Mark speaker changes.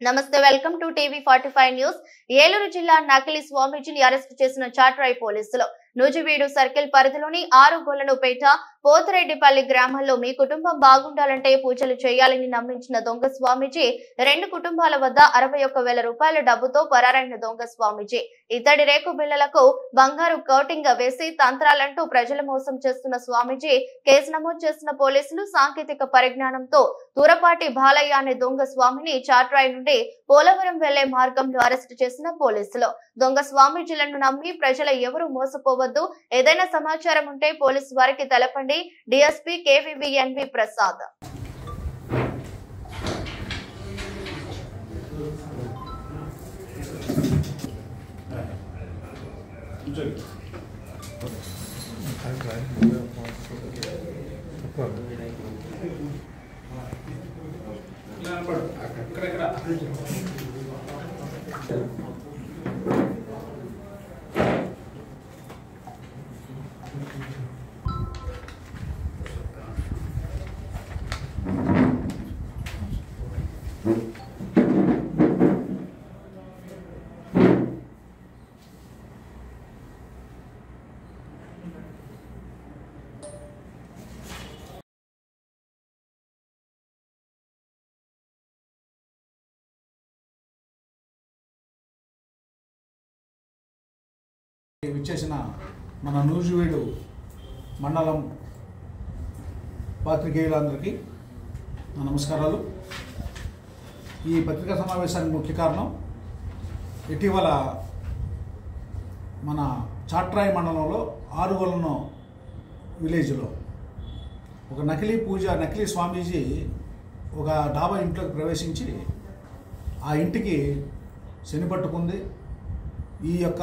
Speaker 1: నమస్తే welcome to TV 45 news. Eluru జిల్లా నకిలీ స్వామీజీని అరెస్టు చేసిన చాట్రాయి పోలీసులు నూజివీడు సర్కిల్ పరిధిలోని 6 గొల్లనుపేట పోతిరెడ్డిపల్లి గ్రామాల్లో మీ కుటుంబం బాగుండాలంటే పూజలు చేయాలని నమ్మించిన దొంగ స్వామీజీ 2 కుటుంబాల వద్ద 61,000 రూపాయల డబ్బుతో పరారైన దొంగ స్వామీజీ ఇతడి రేకు బిళ్లలకు బంగారు కోటింగ్ వేసి తంత్రాలంటూ ప్రజల మోసం చేస్తున్న స్వామీజీ కేసు నమోదు చేసిన పోలీసులు సాంకేతిక పరిజ్ఞానంతో తూరపాటి బాలయ్య అనే దొంగ స్వామిని చాట్రాయి నుండి పోలవరం వెళ్లే మార్గంలో అరెస్టు చేసిన పోలీసులు దొంగ స్వామీజీలను నమ్మి ప్రజల ఎవరు మోసపోవద్దు, ఏదైనా సమాచారం ఉంటే పోలీసు వారికి తెలపండి. డిఎస్పీ కేవీవీఎన్వి ప్రసాద్.
Speaker 2: విచ్చేసిన మన నూజివీడు మండలం పాత్రికేయులందరికీ నా నమస్కారాలు. ఈ పత్రికా సమావేశానికి ముఖ్య కారణం ఇటీవల మన చాట్రాయి మండలంలో 6 గొల్లను విలేజ్లో ఒక నకిలీ స్వామీజీ ఒక డాబా ఇంట్లోకి ప్రవేశించి ఆ ఇంటికి శని పట్టుకుంది. ఈ యొక్క